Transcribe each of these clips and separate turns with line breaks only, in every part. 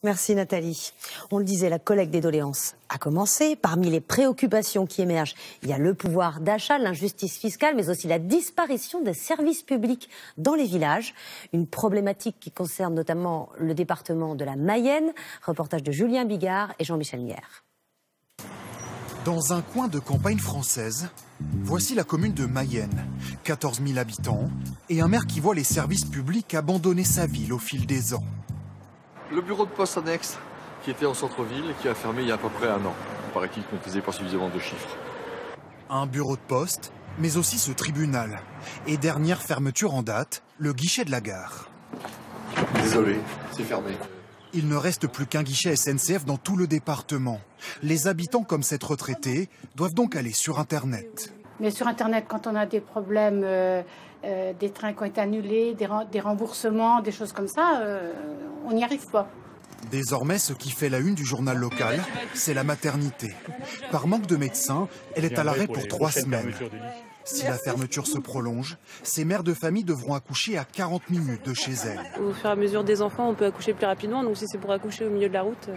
Merci Nathalie. On le disait, la collecte des doléances a commencé. Parmi les préoccupations qui émergent, il y a le pouvoir d'achat, l'injustice fiscale, mais aussi la disparition des services publics dans les villages. Une problématique qui concerne notamment le département de la Mayenne. Reportage de Julien Bigard et Jean-Michel Nière.
Dans un coin de campagne française, voici la commune de Mayenne, 14 000 habitants, et un maire qui voit les services publics abandonner sa ville au fil des ans.
Le bureau de poste annexe, qui était en centre-ville, qui a fermé il y a à peu près 1 an. Paraît-il qu'on ne faisait pas suffisamment de chiffres.
Un bureau de poste, mais aussi ce tribunal. Et dernière fermeture en date, le guichet de la gare.
Désolé, c'est fermé.
Il ne reste plus qu'un guichet SNCF dans tout le département. Les habitants comme cette retraitée doivent donc aller sur Internet.
Mais sur Internet, quand on a des problèmes, des trains qui ont été annulés, des remboursements, des choses comme ça, on n'y arrive pas.
Désormais, ce qui fait la une du journal local, c'est la maternité. Par manque de médecins, elle est à l'arrêt pour 3 semaines. Si la fermeture se prolonge, ces mères de famille devront accoucher à 40 minutes de chez elles.
Au fur et à mesure des enfants, on peut accoucher plus rapidement. Donc si c'est pour accoucher au milieu de la route,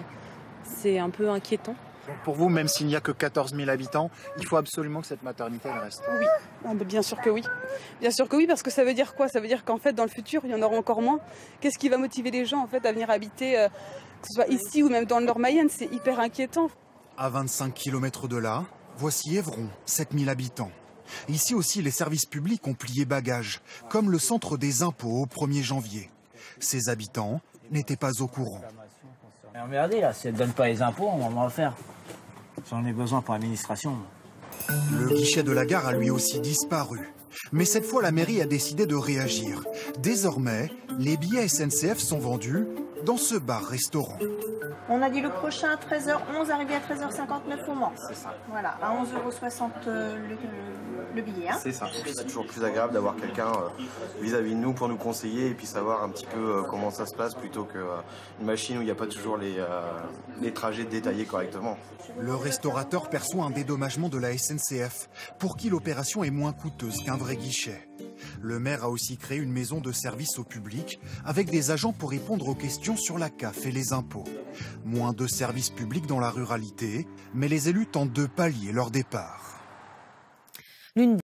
c'est un peu inquiétant.
Pour vous, même s'il n'y a que 14 000 habitants, il faut absolument que cette maternité elle reste.
Oui, bien sûr que oui. Bien sûr que oui, parce que ça veut dire quoi? Ça veut dire qu'en fait, dans le futur, il y en aura encore moins. Qu'est-ce qui va motiver les gens en fait, à venir habiter, que ce soit ici ou même dans le Nord Mayenne? C'est hyper inquiétant.
À 25 km de là, voici Évron, 7 000 habitants. Ici aussi, les services publics ont plié bagages, comme le centre des impôts au 1er janvier. Ces habitants n'étaient pas au courant.
Regardez là, si elle ne donne pas les impôts, on va en faire. J'en ai besoin pour l'administration.
Le guichet de la gare a lui aussi disparu. Mais cette fois, la mairie a décidé de réagir. Désormais, les billets SNCF sont vendus dans ce bar-restaurant.
On a dit le prochain à 13h11, arrivé à 13h59 au Mans.
C'est ça.
Voilà, à 11,60 € le billet. Hein.
C'est ça. C'est toujours plus agréable d'avoir quelqu'un vis-à-vis de nous pour nous conseiller et puis savoir un petit peu comment ça se passe plutôt qu'une machine où il n'y a pas toujours les trajets détaillés correctement.
Le restaurateur perçoit un dédommagement de la SNCF, pour qui l'opération est moins coûteuse qu'un vrai guichet. Le maire a aussi créé une maison de service au public avec des agents pour répondre aux questions sur la CAF et les impôts. Moins de services publics dans la ruralité, mais les élus tentent de pallier leur départ.